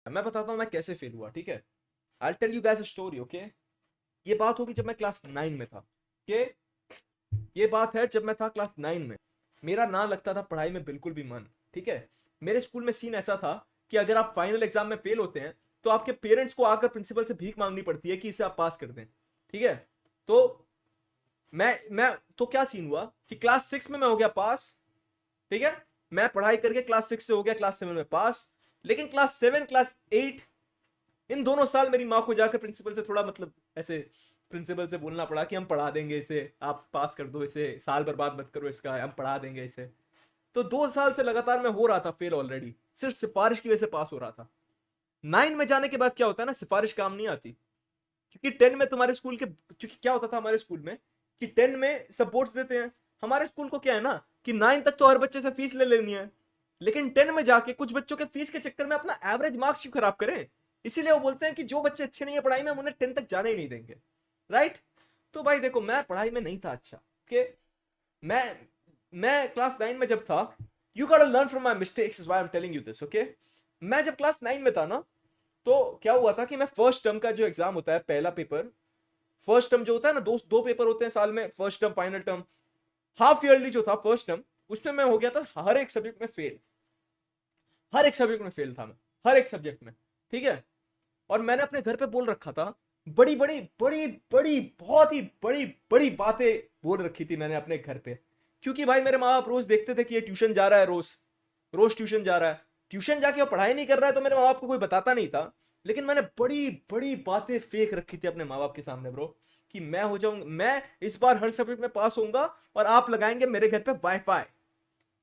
मैं बताता हूँ मैं कैसे फेल हुआ, ठीक है। I tell you guys a story, okay. ये बात होगी जब मैं क्लास 9 में था, ओके। ये बात है जब मैं था क्लास 9 में। मेरा ना लगता था पढ़ाई में बिल्कुल भी मन, ठीक है। मेरे स्कूल में सीन ऐसा था कि अगर आप फाइनल एग्जाम में फेल होते हैं तो आपके पेरेंट्स को आकर प्रिंसिपल से भीख मांगनी पड़ती है कि इसे आप पास कर दें, ठीक है। तो मैं तो क्या सीन हुआ कि क्लास 6 में मैं हो गया पास, ठीक है। मैं पढ़ाई करके क्लास 6 से हो गया क्लास 7 में पास। लेकिन क्लास 7 क्लास 8 इन दोनों साल मेरी माँ को जाकर प्रिंसिपल से थोड़ा मतलब ऐसे प्रिंसिपल से बोलना पड़ा कि हम पढ़ा देंगे इसे, आप पास कर दो इसे, साल बर्बाद मत करो इसका, हम पढ़ा देंगे इसे। तो 2 साल से लगातार मैं हो रहा था फेल ऑलरेडी, सिर्फ सिफारिश की वजह से पास हो रहा था। 9 में जाने के बाद क्या होता है ना, सिफारिश काम नहीं आती। क्योंकि 10 में तुम्हारे स्कूल के, क्योंकि क्या होता था हमारे स्कूल में कि 10 में सपोर्ट्स देते हैं। हमारे स्कूल को क्या है ना कि 9 तक तो हर बच्चे से फीस ले लेनी है, लेकिन 10 में जाके कुछ बच्चों के फीस के चक्कर में अपना एवरेज मार्क्स क्यों खराब करें। इसीलिए वो बोलते हैं कि जो बच्चे अच्छे नहीं है पढ़ाई में हम उन्हें 10 तक जाने ही नहीं देंगे, राइट। तो भाई देखो मैं पढ़ाई में नहीं था अच्छा, ओके। मैं मैं क्लास 9 में जब था, you got to learn from my mistakes, is why I am telling you this, okay. मैं जब क्लास 9 में था ना, तो क्या हुआ था कि मैं फर्स्ट टर्म का जो एग्जाम होता है पहला पेपर, फर्स्ट टर्म जो होता है ना, दो दो पेपर होते हैं साल में, first term final term. Half yearly जो था फर्स्ट टर्म, उसमें मैं हो गया था हर एक सब्जेक्ट में फेल। हर एक सब्जेक्ट में फेल था मैं, हर एक सब्जेक्ट में, ठीक है। और मैंने अपने घर पे बोल रखा था, बड़ी बड़ी बड़ी बड़ी बहुत ही बड़ी बड़ी बातें बोल रखी थी मैंने अपने घर पे। क्योंकि भाई मेरे माँ बाप रोज देखते थे कि ये ट्यूशन जा रहा है, रोज रोज ट्यूशन जा रहा है। ट्यूशन जाके वो पढ़ाई नहीं कर रहा है तो मेरे माँ बाप को कोई बताता नहीं था। लेकिन मैंने बड़ी बड़ी बातें फेंक रखी थी अपने माँ बाप के सामने ब्रो, कि मैं हो जाऊंगा, मैं इस बार हर सब्जेक्ट में पास होऊंगा और आप लगाएंगे मेरे घर पे वाईफाई।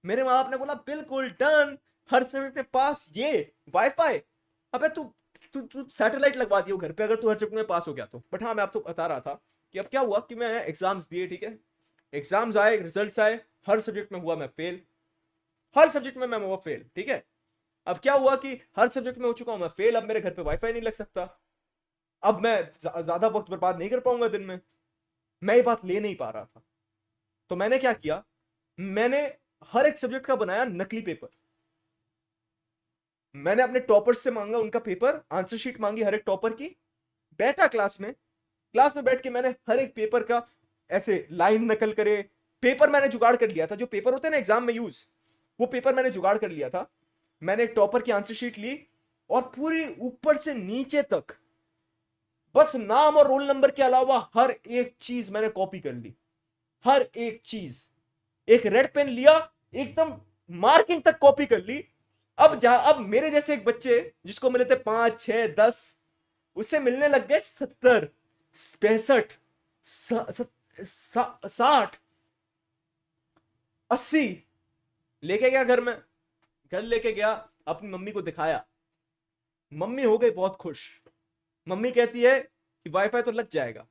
मेरे माँ बाप ने बोला बिल्कुल डन, हर सब्जेक्ट में पास, ये वाईफाई। अबे तू तू तू सैटेलाइट लगवा दियो घर पे अगर तू हर सब्जेक्ट में पास हो गया तो। बट हाँ मैं आपको बता रहा था कि अब क्या हुआ कि मैं एग्जाम्स दिए, ठीक है। एग्जाम्स आए, रिजल्ट्स आए, हर सब्जेक्ट में हुआ मैं फेल। हर सब्जेक्ट में मैं हुआ फेल, ठीक है। अब क्या हुआ कि हर सब्जेक्ट में हो चुका हूं मैं फेल, अब मेरे घर पे वाईफाई नहीं लग सकता। अब मैं ज्यादा वक्त बर्बाद नहीं कर पाऊंगा दिन में। मैं ये बात ले नहीं पा रहा था। तो मैंने क्या किया, मैंने हर एक सब्जेक्ट का बनाया नकली पेपर। मैंने अपने टॉपर्स से मांगा उनका पेपर, आंसर शीट मांगी हर एक टॉपर की। बैठा क्लास में बैठ के मैंने हर एक पेपर का ऐसे लाइन नकल करे। पेपर मैंने जुगाड़ कर लिया था, जो पेपर होते हैं ना एग्जाम में यूज, वो पेपर मैंने जुगाड़ कर लिया था। मैंने एक टॉपर की आंसर शीट ली और पूरी ऊपर से नीचे तक बस नाम और रोल नंबर के अलावा हर एक चीज मैंने कॉपी कर ली, हर एक चीज। एक रेड पेन लिया, एकदम मार्किंग तक कॉपी कर ली। अब मेरे जैसे एक बच्चे जिसको मिले थे 5 6 10, उससे मिलने लग गए 70 65 60 80। लेके गया घर में, घर लेके गया, अपनी मम्मी को दिखाया। मम्मी हो गई बहुत खुश। मम्मी कहती है कि वाईफाई तो लग जाएगा।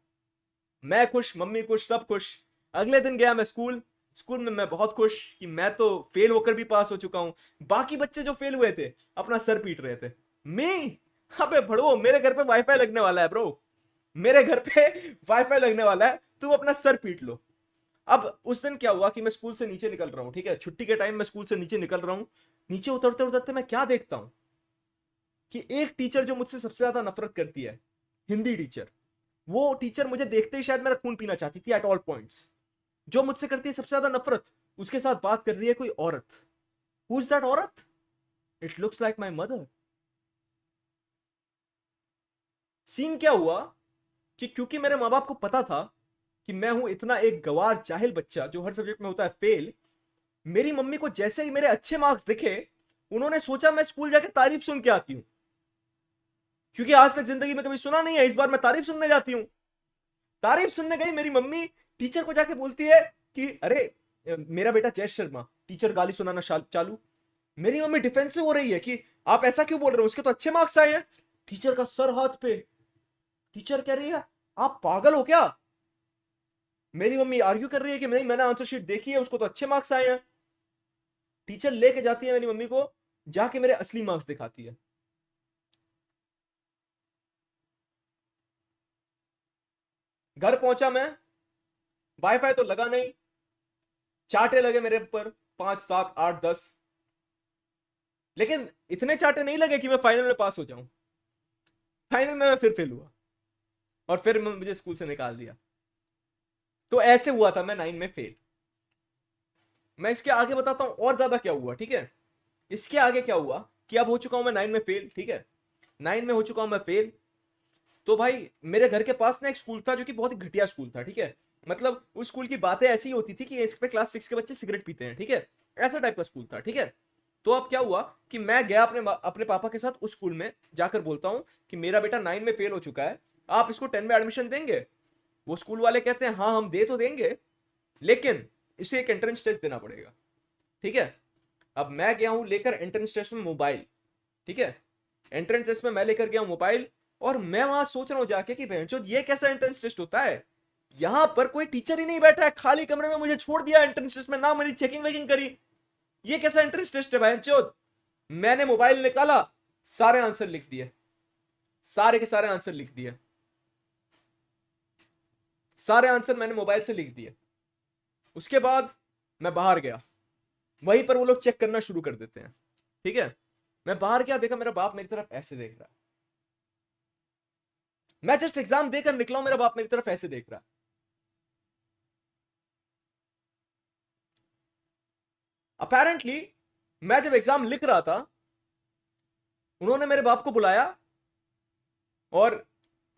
मैं खुश, मम्मी खुश, सब खुश। अगले दिन गया मैं स्कूल। स्कूल में मैं बहुत खुश कि मैं तो फेल होकर भी पास हो चुका हूं। बाकी बच्चे जो फेल हुए थे अपना सर पीट रहे थे। मी, अबे भड़ो, मेरे घर पे वाईफाई लगने वाला है ब्रो। मेरे घर पे वाईफाई लगने वाला है, तुम अपना सर पीट लो। अब उस दिन क्या हुआ कि मैं स्कूल से नीचे निकल रहा हूँ, ठीक है, छुट्टी के टाइम मैं स्कूल से नीचे निकल रहा हूँ। नीचे उतरते उतरते मैं क्या देखता हूँ कि एक टीचर जो मुझसे सबसे ज्यादा नफरत करती है, हिंदी टीचर, वो टीचर मुझे देखते ही शायद मेरा खून पीना चाहती थी एट ऑल पॉइंट्स। जो मुझसे करती है सबसे ज्यादा नफरत, उसके साथ बात कर रही है कोई औरत। हु इज दैट औरत? It looks like my mother. Scene क्या हुआ कि क्योंकि मेरे माँ बाप को पता था कि मैं हूं इतना एक गवार जाहिल बच्चा जो हर सब्जेक्ट में होता है फेल, मेरी मम्मी को जैसे ही मेरे अच्छे मार्क्स दिखे, उन्होंने सोचा मैं स्कूल जाके तारीफ सुन के आती हूँ। क्योंकि आज तक जिंदगी में कभी सुना नहीं है, इस बार मैं तारीफ सुनने जाती हूँ। तारीफ सुनने गई मेरी मम्मी, टीचर को जाके बोलती है कि अरे मेरा बेटा जय शर्मा। टीचर गाली सुनाना चालू। मेरी मम्मी डिफेंसिव हो रही है कि आप ऐसा क्यों बोल रहे हो, उसके तो अच्छे मार्क्स आए हैं। टीचर का सर हाथ पे। टीचर कह रही है आप पागल हो क्या। मेरी मम्मी आर्ग्यू कर रही है कि नहीं, मैंने आंसर शीट देखी है, उसको तो अच्छे मार्क्स आए हैं। टीचर लेके जाती है मेरी मम्मी को, जाके मेरे असली मार्क्स दिखाती है। घर पहुंचा मैं, वाईफाई तो लगा नहीं, चाटे लगे मेरे ऊपर 5 7 8 10। लेकिन इतने चाटे नहीं लगे कि मैं फाइनल में पास हो जाऊं। फाइनल में मैं फिर फेल हुआ और फिर मुझे स्कूल से निकाल दिया। तो ऐसे हुआ था मैं 9 में फेल। मैं इसके आगे बताता हूं और ज्यादा क्या हुआ, ठीक है। इसके आगे क्या हुआ कि अब हो चुका हूं मैं 9 में फेल, ठीक है। 9 में हो चुका हूं मैं फेल। तो भाई मेरे घर के पास ना एक स्कूल था जो कि बहुत ही घटिया स्कूल था, ठीक है। मतलब उस स्कूल की बातें ऐसी होती थी कि इस पे क्लास 6 के बच्चे सिगरेट पीते हैं, ठीक है। ऐसा टाइप का स्कूल था, ठीक है। तो अब क्या हुआ कि मैं गया अपने पापा के साथ उस स्कूल में जाकर बोलता हूं कि मेरा बेटा 9 में फेल हो चुका है, आप इसको 10 में एडमिशन देंगे। वो स्कूल वाले कहते हैं हाँ हम दे तो देंगे, लेकिन इसे एक एंट्रेंस टेस्ट देना पड़ेगा, ठीक है। अब मैं गया हूं लेकर एंट्रेंस टेस्ट में मोबाइल, ठीक है। एंट्रेंस टेस्ट में मैं लेकर गया मोबाइल, और मैं वहां सोच रहा हूं जाके कि बहनचोद ये कैसा एंट्रेंस टेस्ट होता है। यहां पर कोई टीचर ही नहीं बैठा है, खाली कमरे में मुझे छोड़ दिया एंट्रेंस टेस्ट में, ना मेरी चेकिंग वेकिंग करी। ये कैसा एंट्रेंस टेस्ट है बहनचोद। मैंने मोबाइल निकाला, सारे आंसर लिख दिए, सारे के सारे आंसर लिख दिए, सारे आंसर मैंने मोबाइल से लिख दिए। उसके बाद मैं बाहर गया, वहीं पर वो लोग चेक करना शुरू कर देते हैं, ठीक है। मैं बाहर गया, देखा मेरा बाप मेरी तरफ ऐसे देख रहा है। मैं जस्ट एग्जाम देकर निकला हूं, मेरा बाप मेरी तरफ ऐसे देख रहा है। अपेरेंटली मैं जब एग्जाम लिख रहा था, उन्होंने मेरे बाप को बुलाया और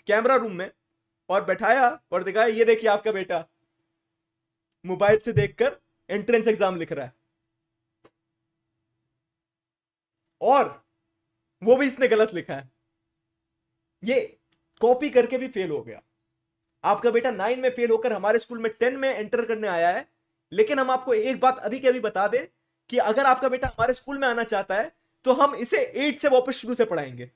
कैमरा रूम में और बैठाया और दिखाया, ये देखिए आपका बेटा मोबाइल से देखकर एंट्रेंस एग्जाम लिख रहा है, और वो भी इसने गलत लिखा है, ये कॉपी करके भी फेल हो गया। आपका बेटा 9 में फेल होकर हमारे स्कूल में 10 में एंटर करने आया है। लेकिन हम आपको एक बात अभी के अभी बता दें कि अगर आपका बेटा हमारे स्कूल में आना चाहता है तो हम इसे 8 से वापस शुरू से पढ़ाएंगे।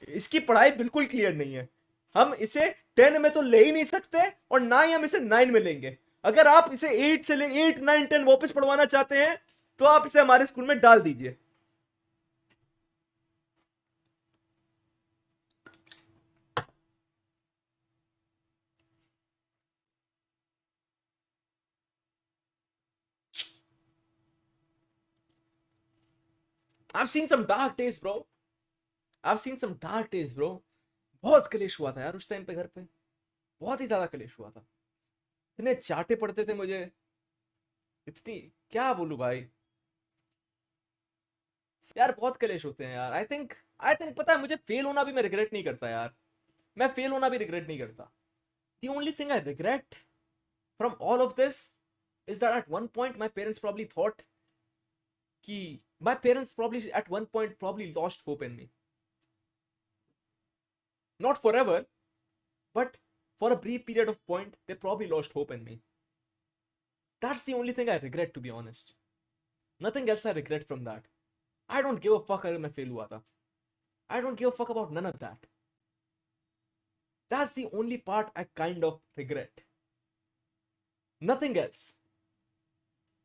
इसकी पढ़ाई बिल्कुल क्लियर नहीं है, हम इसे 10 में तो ले ही नहीं सकते और ना ही हम इसे 9 में लेंगे। अगर आप इसे 8 से ले 8 9 10 वापस पढ़वाना चाहते हैं तो आप इसे हमारे स्कूल में डाल दीजिए। I've seen some dark days bro, I've seen some dark days bro। बहुत कलेश हुआ था यार उस टाइम पे घर पे, बहुत ही ज्यादा कलेश हुआ था। इतने चाटे पड़ते थे मुझे, इतनी क्या बोलूं भाई। यार बहुत कलेश होते हैं यार। आई थिंक पता है, मुझे फेल होना भी मैं रिग्रेट नहीं करता यार। मैं फेल होना भी रिग्रेट नहीं करता। The only thing I regret from all of this is that at one point my parents probably thought कि my parents probably at one point probably lost hope in me. Not for ever, but for a brief period of point they probably lost hope in me। That's the only thing I regret, to be honest। Nothing else I regret from that। I don't give a fuck अगर मैं fail हुआ था। I don't give a fuck about none of that। That's the only part I kind of regret। Nothing else।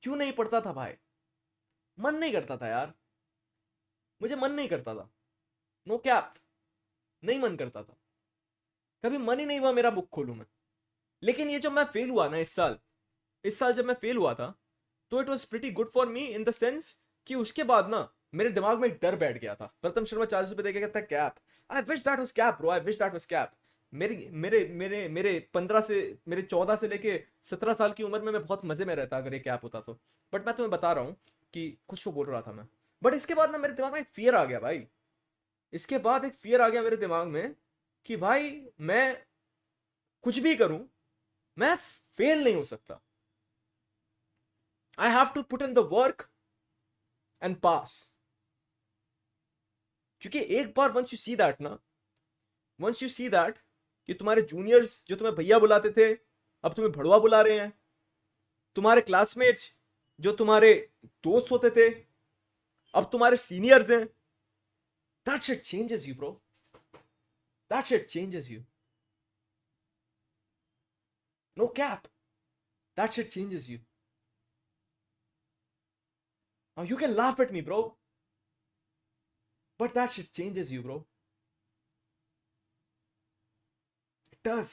क्यों नहीं पढ़ता था भाई, मन नहीं करता था यार, मुझे मन नहीं करता था। नो कैप, नहीं मन करता था, कभी मन ही नहीं हुआ मेरा बुक खोलूं मैं। लेकिन ये जब मैं फेल हुआ ना इस साल जब मैं फेल हुआ था, तो it was pretty good for me in the sense कि उसके बाद ना मेरे दिमाग में एक डर बैठ गया था। प्रथम शर्मा 40 रुपए देके कहता है cap, I wish that was cap bro, I wish that was cap. मेरी मेरे मेरे मेरे 15 से मेरे 14 से लेके 17 साल की उम्र में मैं बहुत मजे में रहता अगर ये कैप होता तो। बट मैं तुम्हें बता रहा हूँ कि कुछ तो बोल रहा था मैं। बट इसके बाद ना मेरे दिमाग में एक फियर आ गया भाई, इसके बाद एक फियर आ गया मेरे दिमाग में कि भाई मैं कुछ भी करूं, मैं फेल नहीं हो सकता। I have to put in the work and pass. क्योंकि एक बार वंस यू सी दैट ना, वंस यू सी दैट कि तुम्हारे जूनियर्स जो तुम्हें भैया बुलाते थे अब तुम्हें भड़वा बुला रहे हैं, तुम्हारे क्लासमेट्स जो तुम्हारे दोस्त होते थे अब तुम्हारे सीनियर्स हैं, that shit changes you bro, that shit changes you. No cap, that shit changes you. Now you can laugh at me bro, but that shit changes you bro, it does।